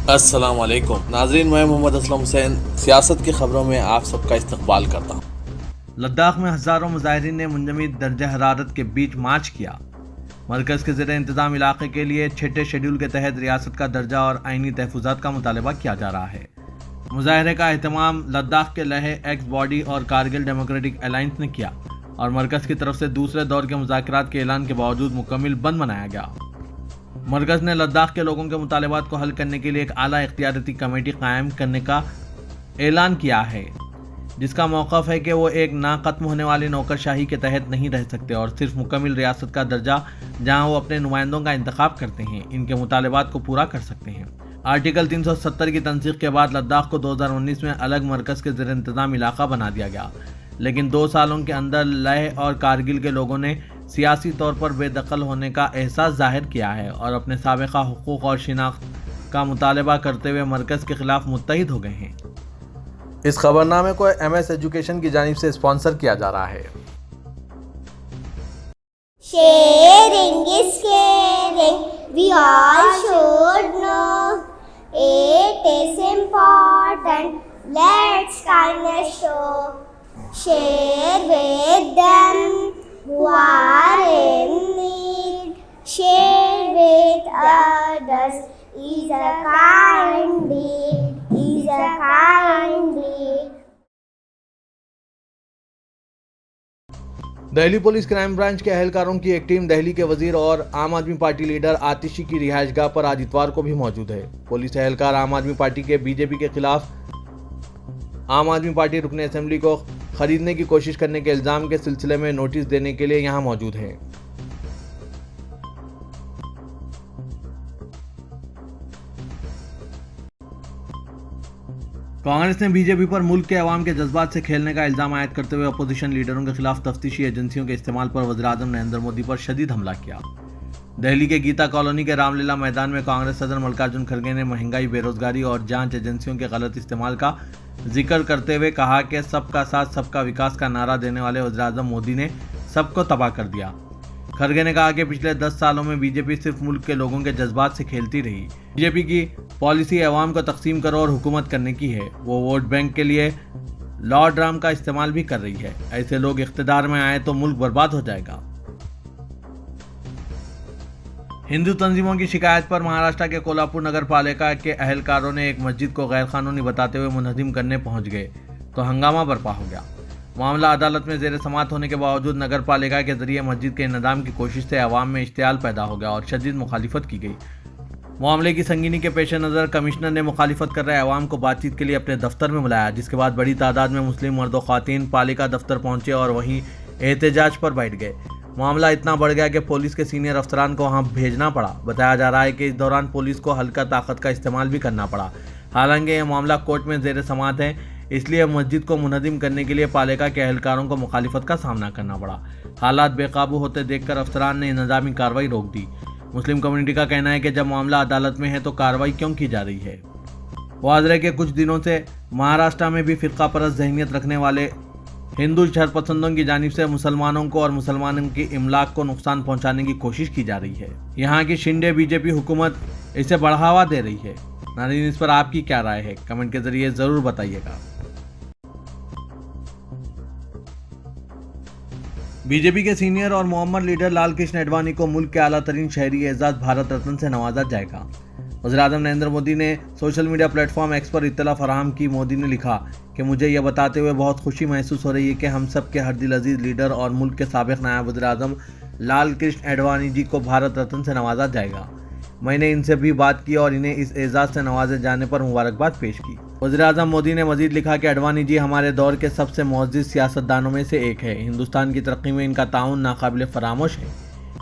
السلام علیکم ناظرین، میں محمد اسلم حسین سیاست کی خبروں میں آپ سب کا استقبال کرتا ہوں۔ لداخ میں ہزاروں مظاہرین نے منجمد درجہ حرارت کے بیچ مارچ کیا۔ مرکز کے زیر انتظام علاقے کے لیے چھٹے شیڈول کے تحت ریاست کا درجہ اور آئینی تحفظات کا مطالبہ کیا جا رہا ہے۔ مظاہرے کا اہتمام لداخ کے لہے ایکس باڈی اور کارگل ڈیموکریٹک الائنس نے کیا اور مرکز کی طرف سے دوسرے دور کے مذاکرات کے اعلان کے باوجود مکمل بند بنایا گیا۔ مرکز نے لداخ کے لوگوں کے مطالبات کو حل کرنے کے لیے ایک اعلیٰ اختیاراتی کمیٹی قائم کرنے کا اعلان کیا ہے، جس کا موقف ہے کہ وہ ایک نہ ختم ہونے والی نوکرشاہی کے تحت نہیں رہ سکتے اور صرف مکمل ریاست کا درجہ، جہاں وہ اپنے نمائندوں کا انتخاب کرتے ہیں، ان کے مطالبات کو پورا کر سکتے ہیں۔ آرٹیکل 370 کی تنسیخ کے بعد لداخ کو 2019 میں الگ مرکز کے زیر انتظام علاقہ بنا دیا گیا، لیکن 2 سالوں کے اندر لیہ اور کارگل کے لوگوں نے سیاسی طور پر بے دخل ہونے کا احساس ظاہر کیا ہے اور اپنے سابقہ حقوق اور شناخت کا مطالبہ کرتے ہوئے مرکز کے خلاف متحد ہو گئے ہیں۔ اس خبرنامے کو MS ایجوکیشن کی جانب سے اسپانسر کیا جا رہا ہے۔ Sharing is caring, we all should know. It is important, let's kindness show. Share with them who are in need. Share with others is a kind deed, is a kind deed. Delhi police crime branch کے اہلکاروں کی ایک team Delhi کے وزیر اور عام آدمی party leader آتشی کی رہائش گاہ پر آج اتوار کو بھی موجود ہے۔ پولیس اہلکار عام آدمی پارٹی کے BJP کے خلاف عام آدمی پارٹی رکن اسمبلی کو خریدنے کی کوشش کرنے کے الزام کے سلسلے میں نوٹس دینے کے لیے یہاں موجود ہیں۔ کانگریس نے BJP پر ملک کے عوام کے جذبات سے کھیلنے کا الزام عائد کرتے ہوئے اپوزیشن لیڈروں کے خلاف تفتیشی ایجنسیوں کے استعمال پر وزیراعظم نریندر مودی پر شدید حملہ کیا۔ دہلی کے گیتا کالونی کے رام لیلا میدان میں کانگریس صدر ملکارجن کھڑگے نے مہنگائی، بے روزگاری اور جانچ ایجنسیوں کے غلط استعمال کا ذکر کرتے ہوئے کہا کہ سب کا ساتھ سب کا وکاس کا نعرہ دینے والے وزیراعظم مودی نے سب کو تباہ کر دیا۔ کھڑگے نے کہا کہ پچھلے 10 سالوں میں BJP صرف ملک کے لوگوں کے جذبات سے کھیلتی رہی۔ BJP کی پالیسی عوام کو تقسیم کرو اور حکومت کرنے کی ہے۔ وہ ووٹ بینک کے لیے لا ڈرام کا استعمال بھی کر رہی ہے۔ ایسے لوگ اقتدار میں آئے تو ملک برباد ہو جائے گا۔ ہندو تنظیموں کی شکایت پر مہاراشٹر کے کولہاپور نگر پالیکا کے اہلکاروں نے ایک مسجد کو غیر قانونی بتاتے ہوئے منہدم کرنے پہنچ گئے تو ہنگامہ برپا ہو گیا۔ معاملہ عدالت میں زیر سماعت ہونے کے باوجود نگر پالیکا کے ذریعے مسجد کے انہدام کی کوشش سے عوام میں اشتعال پیدا ہو گیا اور شدید مخالفت کی گئی۔ معاملے کی سنگینی کے پیش نظر کمشنر نے مخالفت کر رہے عوام کو بات چیت کے لیے اپنے دفتر میں بلایا، جس کے بعد بڑی تعداد میں مسلم مرد و خواتین پالیکا دفتر پہنچے اور وہیں احتجاج پر بیٹھ گئے۔ معاملہ اتنا بڑھ گیا کہ پولیس کے سینئر افسران کو وہاں بھیجنا پڑا۔ بتایا جا رہا ہے کہ اس دوران پولیس کو ہلکا طاقت کا استعمال بھی کرنا پڑا۔ حالانکہ یہ معاملہ کورٹ میں زیر سماعت ہے، اس لیے مسجد کو منہدم کرنے کے لیے پالیکا کے اہلکاروں کو مخالفت کا سامنا کرنا پڑا۔ حالات بے قابو ہوتے دیکھ کر افسران نے انہدامی کارروائی روک دی۔ مسلم کمیونٹی کا کہنا ہے کہ جب معاملہ عدالت میں ہے تو کارروائی کیوں کی جا رہی ہے؟ واضح ہے کہ کچھ دنوں سے مہاراشٹر میں بھی فرقہ پرست ذہنیت رکھنے والے ہندو شر پسندوں کی جانب سے مسلمانوں کو اور مسلمانوں کی املاک کو نقصان پہنچانے کی کوشش کی جا رہی ہے۔ یہاں کی شنڈے BJP حکومت اسے بڑھاوا دے رہی ہے۔ ناظرین، اس پر آپ کی کیا رائے ہے؟ کمنٹ کے ذریعے ضرور بتائیے گا۔ BJP کے سینئر اور معمر لیڈر لال کرشن اڈوانی کو ملک کے اعلیٰ ترین شہری اعزاز بھارت رتن سے نوازا جائے گا۔ وزیراعظم نریندر مودی نے social media platform X پر اطلاع فراہم کی۔ مودی نے لکھا کہ مجھے یہ بتاتے ہوئے بہت خوشی محسوس ہو رہی ہے کہ ہم سب کے ہر دل عزیز لیڈر اور ملک کے سابق نائب وزیراعظم لال کرشن اڈوانی جی کو بھارت رتن سے نوازا جائے گا۔ میں نے ان سے بھی بات کی اور انہیں اس اعزاز سے نوازے جانے پر مبارکباد پیش کی۔ وزیراعظم مودی نے مزید لکھا کہ اڈوانی جی ہمارے دور کے سب سے معزز سیاستدانوں میں سے ایک ہے۔ ہندوستان کی ترقی میں ان کا تعاون ناقابل فراموش ہے۔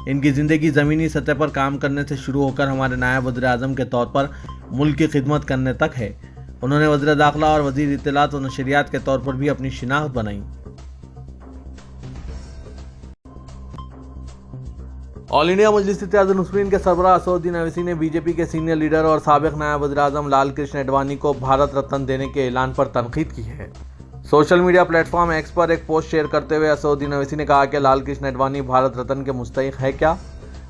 ان کی زندگی زمینی سطح پر کام کرنے سے شروع ہو کر ہمارے نائب وزیر اعظم کے طور پر ملک کی خدمت کرنے تک ہے۔ انہوں نے وزیر داخلہ اور وزیر اطلاعات و نشریات کے طور پر بھی اپنی شناخت بنائی۔ آل انڈیا مجلس اتحاد المسلمین کے سربراہ اسد الدین اویسی نے BJP کے سینئر لیڈر اور سابق نائب وزیر اعظم لال کرشن اڈوانی کو بھارت رتن دینے کے اعلان پر تنقید کی ہے۔ Social media platform X پر ایک پوسٹ شیئر کرتے ہوئے اسد الدین اویسی نے کہا کہ لال کرشن اڈوانی بھارت رتن کے مستحق ہے کیا؟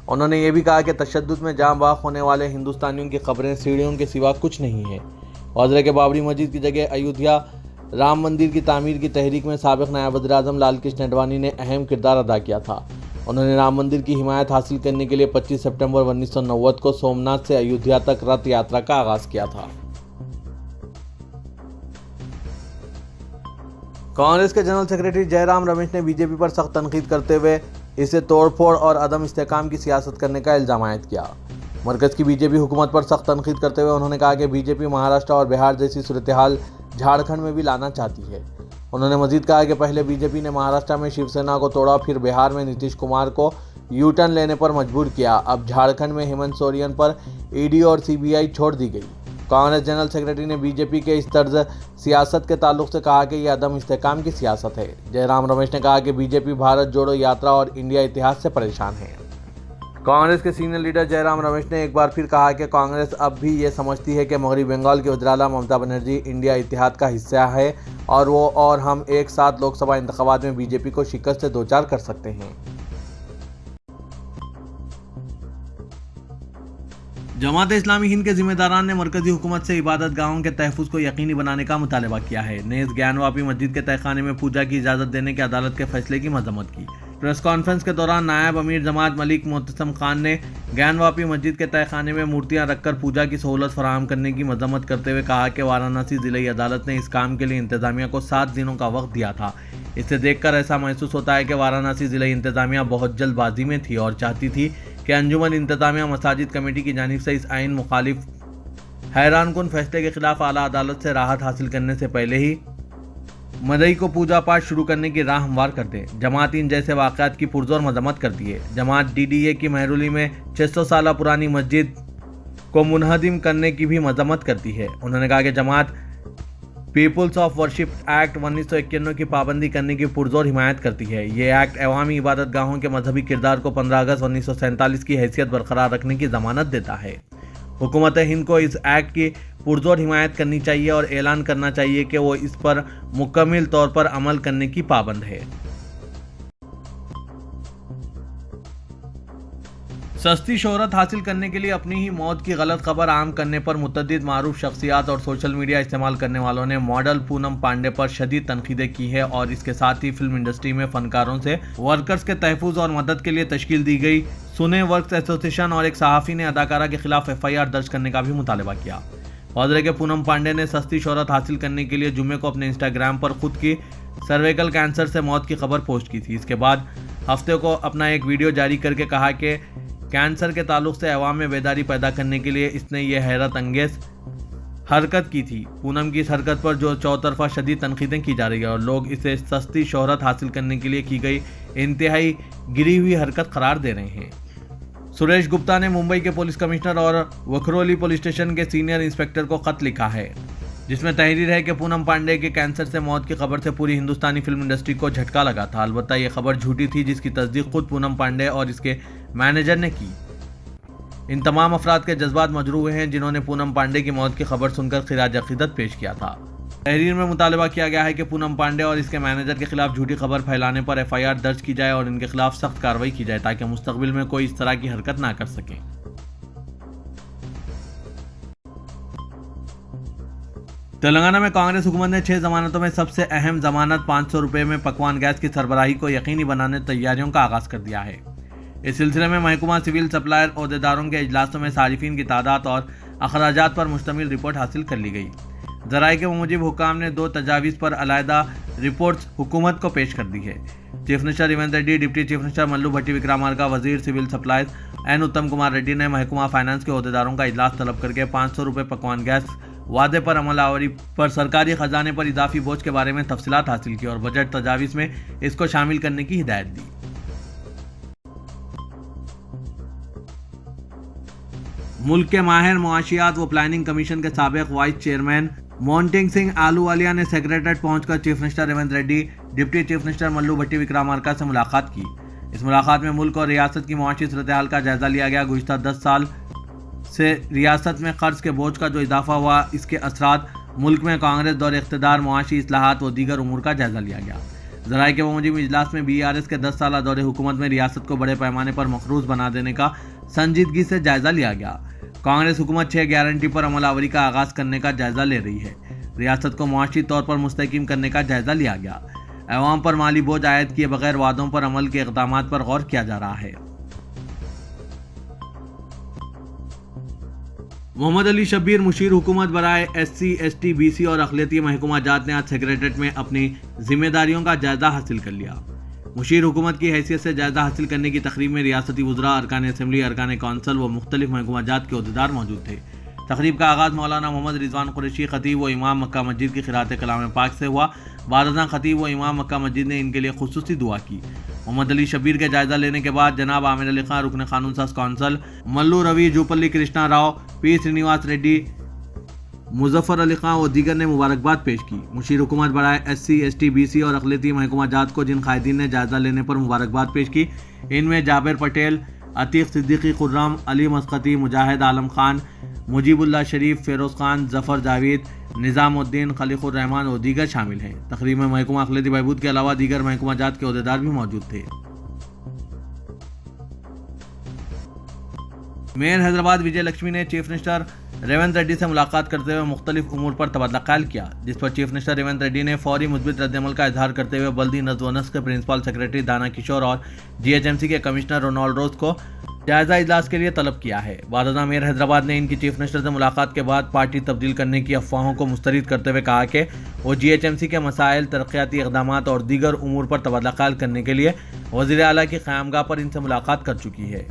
انہوں نے یہ بھی کہا کہ تشدد میں جاں باخ ہونے والے ہندوستانیوں کی خبریں سیڑھیوں کے سوا کچھ نہیں ہیں. وزرا کہ بابری مسجد کی جگہ ایودھیا رام مندر کی تعمیر کی تحریک میں سابق نائب وزیر اعظم لال کرشن اڈوانی نے اہم کردار ادا کیا تھا. انہوں نے رام مندر کی حمایت حاصل کرنے کے لیے 25 سپٹمبر 1990 کو سومناتھ سے ایودھیا تک رتھ یاترا کا آغاز کیا تھا. کانگریس کے جنرل سیکرٹری جے رام رمیش نے بی جے پی پر سخت تنقید کرتے ہوئے اسے توڑ پھوڑ اور عدم استحکام کی سیاست کرنے کا الزام عائد کیا. مرکز کی بی جے پی حکومت پر سخت تنقید کرتے ہوئے انہوں نے کہا کہ بی جے پی مہاراشٹر اور بہار جیسی صورتحال جھارکھنڈ میں بھی لانا چاہتی ہے. انہوں نے مزید کہا کہ پہلے بی جے پی نے مہاراشٹر میں شیو سینا کو توڑا، پھر بہار میں نتیش کمار کو یو ٹرن لینے پر مجبور کیا، اب جھارکھنڈ میں ہیمنت سورین پر ای ڈی اور سی بی آئی چھوڑ دی گئی. کانگریس جنرل سیکرٹری نے بی جے پی کے اس طرز سیاست کے تعلق سے کہا کہ یہ عدم استحکام کی سیاست ہے. جے رام رمیش نے کہا کہ بی جے پی بھارت جوڑو یاترا اور انڈیا اتحاد سے پریشان ہے. کانگریس کے سینئر لیڈر جے رام رمیش نے ایک بار پھر کہا کہ کانگریس اب بھی یہ سمجھتی ہے کہ مغربی بنگال کی وزیراعلیٰ ممتا بنرجی انڈیا اتحاد کا حصہ ہے اور وہ اور ہم ایک ساتھ لوک سبھا انتخابات میں بی جے پی کو شکست سے دوچار کر سکتے ہیں. جماعت اسلامی ہند کے ذمہ داران نے مرکزی حکومت سے عبادت گاہوں کے تحفظ کو یقینی بنانے کا مطالبہ کیا ہے. نیز گیان واپی مسجد کے تہہ خانے میں پوجا کی اجازت دینے کے عدالت کے فیصلے کی مذمت کی. پریس کانفرنس کے دوران نائب امیر جماعت ملک معتصم خان نے گیان واپی مسجد کے تہہ خانے میں مورتیاں رکھ کر پوجا کی سہولت فراہم کرنے کی مذمت کرتے ہوئے کہا کہ وارانسی ضلعی عدالت نے اس کام کے لیے انتظامیہ کو 7 دنوں کا وقت دیا تھا. اسے دیکھ کر ایسا محسوس ہوتا ہے کہ وارانسی ضلعی انتظامیہ بہت جلد بازی میں تھی اور چاہتی تھی کہ انجمن انتظامیہ مساجد کمیٹی کی جانب سے اس آئین مخالف حیران کن فیصلے کے خلاف اعلیٰ عدالت سے راحت حاصل کرنے سے پہلے ہی مدعی کو پوجا پاٹ شروع کرنے کی راہ ہموار کر دے. جماعت ان جیسے واقعات کی پرزور مذمت کرتی ہے. جماعت ڈی ڈی اے کی مہرولی میں 600 سالہ پرانی مسجد کو منہدم کرنے کی بھی مذمت کرتی ہے. انہوں نے کہا کہ جماعت پیپلز آف ورشپ ایکٹ 1991 کی پابندی کرنے کی پرزور حمایت کرتی ہے. یہ ایکٹ عوامی عبادت گاہوں کے مذہبی کردار کو 15 اگست 1947 کی حیثیت برقرار رکھنے کی ضمانت دیتا ہے. حکومت ہند کو اس ایکٹ کی پرزور حمایت کرنی چاہیے اور اعلان کرنا چاہیے کہ وہ اس پر مکمل طور پر عمل کرنے کی پابند ہے. سستی شہرت حاصل کرنے کے لیے اپنی ہی موت کی غلط خبر عام کرنے پر متعدد معروف شخصیات اور سوشل میڈیا استعمال کرنے والوں نے ماڈل پونم پانڈے پر شدید تنقیدیں کی ہے اور اس کے ساتھ ہی فلم انڈسٹری میں فنکاروں سے ورکرز کے تحفظ اور مدد کے لیے تشکیل دی گئی سنے ورکس ایسوسی ایشن اور ایک صحافی نے اداکارہ کے خلاف FIR درج کرنے کا بھی مطالبہ کیا. وزرا کہ پونم پانڈے نے سستی شہرت حاصل کرنے کے لیے جمعے کو اپنے انسٹاگرام پر خود کی سرویکل کینسر سے موت کی خبر پوسٹ کی تھی. اس کے بعد ہفتے کو اپنا ایک ویڈیو جاری کر کے کہا کہ کینسر کے تعلق سے عوام میں بیداری پیدا کرنے کے لیے اس نے یہ حیرت انگیز حرکت کی تھی. پونم کی اس حرکت پر جو چوطرفہ شدید تنقیدیں کی جا رہی ہیں اور لوگ اسے سستی شہرت حاصل کرنے کے لیے کی گئی انتہائی گری ہوئی حرکت قرار دے رہے ہیں. سریش گپتا نے ممبئی کے پولیس کمشنر اور وکھرولی پولیس اسٹیشن کے سینئر انسپکٹر کو خط لکھا ہے جس میں تحریر ہے کہ پونم پانڈے کے کینسر سے موت کی خبر سے پوری ہندوستانی فلم انڈسٹری کو جھٹکا لگا تھا. البتہ یہ خبر جھوٹی تھی جس کی تصدیق خود پونم پانڈے اور اس کے مینیجر نے کی. ان تمام افراد کے جذبات مجروح ہوئے ہیں جنہوں نے پونم پانڈے کی موت کی خبر سن کر خراج عقیدت پیش کیا تھا. تحریر میں مطالبہ کیا گیا ہے کہ پونم پانڈے اور اس کے مینیجر کے خلاف جھوٹی خبر پھیلانے پر FIR درج کی جائے اور ان کے خلاف سخت کارروائی کی جائے تاکہ مستقبل میں کوئی اس طرح کی حرکت نہ کر سکیں. تلنگانہ میں کانگریس حکومت نے 6 ضمانتوں میں سب سے اہم ضمانت 500 روپے میں پکوان گیس کی سربراہی کو یقینی بنانے تیاریوں کا آغاز کر دیا ہے. اس سلسلے میں محکمہ سول سپلائر عہدیداروں کے اجلاسوں میں صارفین کی تعداد اور اخراجات پر مشتمل رپورٹ حاصل کر لی گئی. ذرائع کے موجب حکام نے 2 تجاویز پر علیحدہ رپورٹس حکومت کو پیش کر دی ہے. Chief minister Revanth Reddy, deputy chief minister ملو بھٹی وکرامارکا، وزیر سول سپلائز اتم کمار ریڈی نے محکمہ فائنانس کے عہدیداروں کا اجلاس طلب کر کے 500 روپے پکوان گیس وعدے پر عمل آوری پر سرکاری خزانے پر اضافی بوجھ کے بارے میں تفصیلات حاصل کی اور بجٹ تجاویز میں اس کو شامل کرنے کی ہدایت دی. ملک کے ماہر معاشیات و پلاننگ کمیشن کے سابق وائس چیئرمین مونٹنگ سنگھ آلووالیہ نے سیکریٹریٹ پہنچ کر chief minister Revanth Reddy, deputy chief minister ملو بھٹی وکرامارکا سے ملاقات کی. اس ملاقات میں ملک اور ریاست کی معاشی صورتحال کا جائزہ لیا گیا. گزشتہ 10 سال سے ریاست میں قرض کے بوجھ کا جو اضافہ ہوا، اس کے اثرات، ملک میں کانگریس دور اقتدار، معاشی اصلاحات و دیگر امور کا جائزہ لیا گیا. ذرائع کے موجب اجلاس میں BRS کے 10 سالہ دور حکومت میں ریاست کو بڑے پیمانے پر مقروض بنا دینے کا سنجیدگی سے جائزہ لیا گیا۔ کانگریس حکومت 6 گارنٹی پر عمل آوری کا آغاز کرنے کا جائزہ لے رہی ہے۔ ریاست کو معاشی طور پر مستحکم کرنے کا جائزہ لیا گیا۔ عوام پر مالی بوجھ عائد کیے بغیر وعدوں پر عمل کے اقدامات پر غور کیا جا رہا ہے۔ محمد علی شبیر مشیر حکومت برائے SC, ST, BC اور اقلیتی محکمہ جات نے آج سیکریٹریٹ میں اپنی ذمہ داریوں کا جائزہ حاصل کر لیا۔ مشیر حکومت کی حیثیت سے جائزہ حاصل کرنے کی تقریب میں ریاستی وزراء، ارکان اسمبلی، ارکان کونسل و مختلف محکمہ جات کے عہدیدار موجود تھے۔ تقریب کا آغاز مولانا محمد رضوان قریشی خطیب و امام مکہ مسجد کی قراءت کلام پاک سے ہوا۔ بعد ازاں خطیب و امام مکہ مسجد نے ان کے لیے خصوصی دعا کی۔ محمد علی شبیر کے جائزہ لینے کے بعد جناب عامر علی خان رکن قانون ساز کونسل، ملو روی، جوپلی کرشنا راؤ، پی سرینیواس ریڈی، مظفر علی خان و دیگر نے مبارکباد پیش کی۔ مشیر حکومت برائے SC, ST, BC اور اقلیتی محکمہ جات کو جن قائدین نے جائزہ لینے پر مبارکباد پیش کی، ان میں جابر پٹیل، عتیق صدیقی، خرم، علی مسقطی، مجاہد عالم خان، مجیب اللہ شریف، فیروز خان، ظفر جاوید، نظام الدین، خلیق الرحمان اور دیگر شامل ہیں۔ تقریب میں محکمہ اقلیتی بہبود کے علاوہ دیگر محکمہ جات کے عہدیدار بھی موجود تھے۔ میئر حیدرآباد وجے لکشمی نے چیف منسٹر ریونت ریڈی سے ملاقات کرتے ہوئے مختلف امور پر تبادلہ خیال کیا، جس پر چیف منسٹر ریونت ریڈی نے فوری مثبت رد عمل کا اظہار کرتے ہوئے بلدی نظم و نسق کے پرنسپل سیکریٹری دانا کشور اور GHMC کے کمشنر رونالڈ روز کو جائزہ اجلاس کے لیے طلب کیا ہے۔ بعد ازاں میئر حیدرآباد نے ان کی چیف منسٹر سے ملاقات کے بعد پارٹی تبدیل کرنے کی افواہوں کو مسترد کرتے ہوئے کہا کہ وہ GHMC کے مسائل، ترقیاتی اقدامات اور دیگر امور پر تبادلہ خیال کرنے کے لیے وزیر اعلیٰ کی قیامگاہ پر ان سے ملاقات کر چکی ہے۔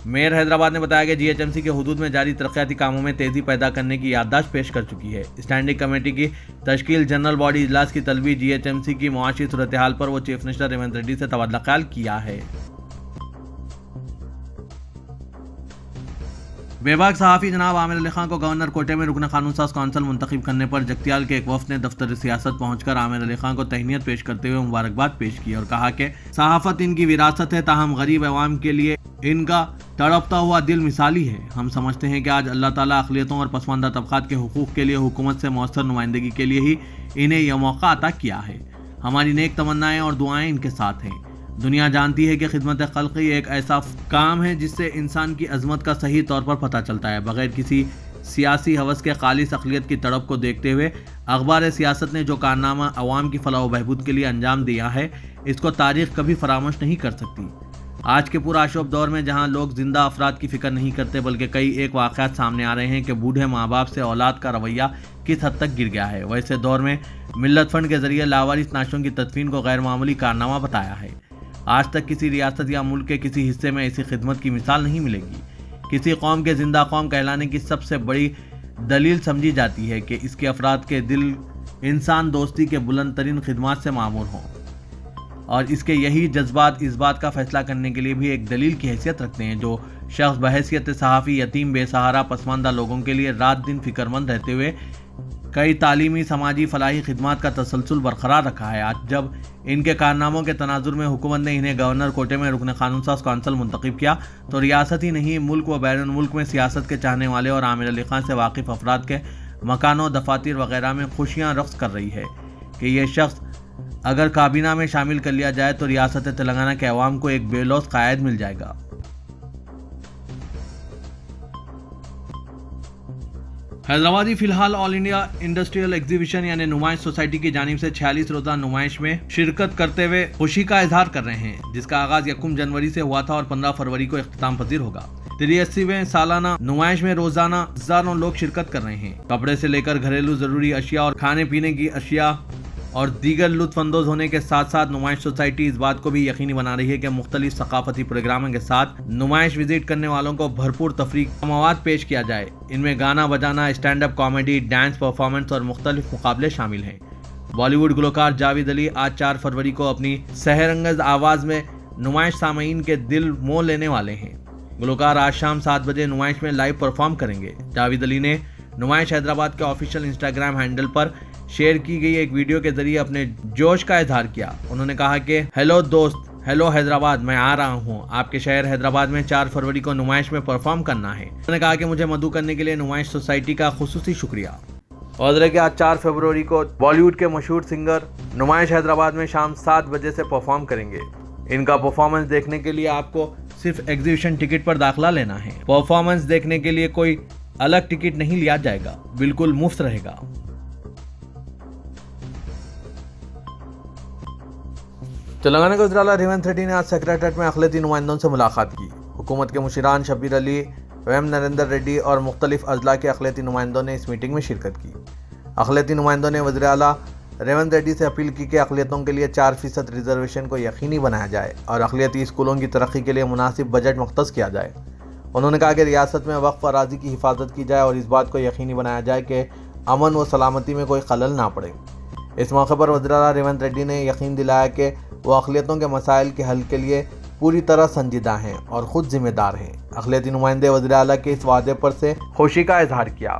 میئر حیدرآباد نے بتایا کہ GHMC کے حدود میں جاری ترقیاتی کاموں میں تیزی پیدا کرنے کی یادداشت پیش کر چکی ہے۔ اسٹینڈنگ کمیٹی کی تشکیل، جنرل باڈی اجلاس کی طلبی، GHMC کی معاشی صورتحال پر وہ چیف منسٹر ریونت ریڈی سے تبادلہ خیال کیا ہے۔ بے باک صحافی جناب عامر علی خان کو گورنر کوٹے میں رکن قانون ساز کونسل منتخب کرنے پر جگتیال کے ایک وفد نے دفتر سیاست پہنچ کر عامر علی خان کو تہنیت پیش کرتے ہوئے مبارکباد پیش کی اور کہا کہ صحافت ان کی وراثت ہے، تاہم غریب عوام کے لیے ان کا تڑپتا ہوا دل مثالی ہے۔ ہم سمجھتے ہیں کہ آج اللہ تعالیٰ اقلیتوں اور پسماندہ طبقات کے حقوق کے لیے حکومت سے مؤثر نمائندگی کے لیے ہی انہیں یہ موقع عطا کیا ہے۔ ہماری نیک تمنائیں اور دعائیں ان کے ساتھ ہیں۔ دنیا جانتی ہے کہ خدمت خلقی ایک ایسا کام ہے جس سے انسان کی عظمت کا صحیح طور پر پتہ چلتا ہے۔ بغیر کسی سیاسی ہوس کے خالص اقلیت کی تڑپ کو دیکھتے ہوئے اخبار سیاست نے جو کارنامہ عوام کی فلاح و بہبود کے لیے انجام دیا ہے، اس کو تاریخ کبھی فراموش نہیں کر سکتی۔ آج کے پرآشوب دور میں جہاں لوگ زندہ افراد کی فکر نہیں کرتے بلکہ کئی ایک واقعات سامنے آ رہے ہیں کہ بوڑھے ماں باپ سے اولاد کا رویہ کس حد تک گر گیا ہے، ویسے دور میں ملت فنڈ کے ذریعے لاوارث نعشوں کی تدفین کو غیر معمولی کارنامہ بتایا ہے۔ آج تک کسی ریاست یا ملک کے کسی حصے میں ایسی خدمت کی مثال نہیں ملے گی۔ کسی قوم کے زندہ قوم کہلانے کی سب سے بڑی دلیل سمجھی جاتی ہے کہ اس کے افراد کے دل انسان دوستی کے بلند ترین خدمات سے معمور ہوں، اور اس کے یہی جذبات اس بات کا فیصلہ کرنے کے لیے بھی ایک دلیل کی حیثیت رکھتے ہیں جو شخص بحیثیت صحافی یتیم، بے سہارا، پسماندہ لوگوں کے لیے رات دن فکر مند رہتے ہوئے کئی تعلیمی، سماجی، فلاحی خدمات کا تسلسل برقرار رکھا ہے۔ آج جب ان کے کارناموں کے تناظر میں حکومت نے انہیں گورنر کوٹے میں رکن قانون ساز کونسل منتخب کیا تو ریاست ہی نہیں، ملک و بیرون ملک میں سیاست کے چاہنے والے اور عامر علی خان سے واقف افراد کے مکانوں، دفاتر وغیرہ میں خوشیاں رقص کر رہی ہے کہ یہ شخص اگر کابینہ میں شامل کر لیا جائے تو ریاست تلنگانہ کے عوام کو ایک بے لوث قائد مل جائے گا۔ حیدرآبادی فی الحال آل انڈیا انڈسٹریل ایگزیبیشن یعنی نمائش سوسائٹی کی جانب سے 46 روزہ نمائش میں شرکت کرتے ہوئے خوشی کا اظہار کر رہے ہیں، جس کا آغاز 1 جنوری سے ہوا تھا اور 15 فروری کو اختتام پذیر ہوگا۔ 83ویں سالانہ نمائش میں روزانہ ہزاروں لوگ شرکت کر رہے ہیں۔ کپڑے سے لے کر گھریلو ضروری اشیاء اور کھانے پینے کی اشیاء اور دیگر لطف اندوز ہونے کے ساتھ ساتھ نمائش سوسائٹی اس بات کو بھی یقینی بنا رہی ہے کہ مختلف ثقافتی پروگراموں کے ساتھ نمائش وزٹ کرنے والوں کو بھرپور تفریح کا مواد پیش کیا جائے۔ ان میں گانا بجانا، stand up comedy, dance performance اور مختلف مقابلے شامل ہیں۔ بالی ووڈ گلوکار جاوید علی آج 4 فروری کو اپنی سحر انگیز آواز میں نمائش سامعین کے دل موہ لینے والے ہیں۔ گلوکار آج شام 7 بجے نمائش میں لائیو پرفارم کریں گے۔ جاوید علی نے نمائش حیدرآباد کے آفیشیل انسٹاگرام ہینڈل پر شیئر کی گئی ایک ویڈیو کے ذریعے اپنے جوش کا اظہار کیا۔ انہوں نے کہا کہ ہیلو دوست، ہیلو حیدرآباد، میں آ رہا ہوں آپ کے شہر حیدرآباد میں 4 فروری کو نمائش میں پرفارم کرنا ہے۔ انہوں نے کہا کہ مجھے مدعو کرنے کے لیے نمائش سوسائٹی کا خصوصی شکریہ۔ وزرے کے آج 4 فروری کو بالی ووڈ کے مشہور سنگر نمائش حیدرآباد میں شام 7 بجے سے پرفارم کریں گے۔ ان کا پرفارمنس دیکھنے کے لیے آپ کو صرف ایگزیبیشن ٹکٹ پر داخلہ لینا ہے۔ پرفارمنس دیکھنے کے لیے کوئی الگ ٹکٹ نہیں لیا جائے گا، بالکل مفت رہے گا۔ تلنگانہ کے وزیر اعلیٰ ریونت ریڈی نے آج سیکریٹریٹ میں اقلیتی نمائندوں سے ملاقات کی۔ حکومت کے مشیران شبیر علی، ویم نریندر ریڈی اور مختلف اضلاع کے اقلیتی نمائندوں نے اس میٹنگ میں شرکت کی۔ اقلیتی نمائندوں نے وزیر اعلیٰ ریونت ریڈی سے اپیل کی کہ اقلیتوں کے لیے 4% ریزرویشن کو یقینی بنایا جائے اور اقلیتی اسکولوں کی ترقی کے لیے مناسب بجٹ مختص کیا جائے۔ انہوں نے کہا کہ ریاست میں وقف اراضی کی حفاظت کی جائے اور اس بات کو یقینی بنایا جائے کہ امن و سلامتی میں کوئی خلل نہ پڑے۔ اس موقع پر وزیر اعلیٰ ریونت ریڈی نے یقین دلایا کہ وہ اقلیتوں کے مسائل کے حل کے لیے پوری طرح سنجیدہ ہیں اور خود ذمہ دار ہیں۔ اقلیتی نمائندے وزیر اعلیٰ کے اس وعدے پر سے خوشی کا اظہار کیا۔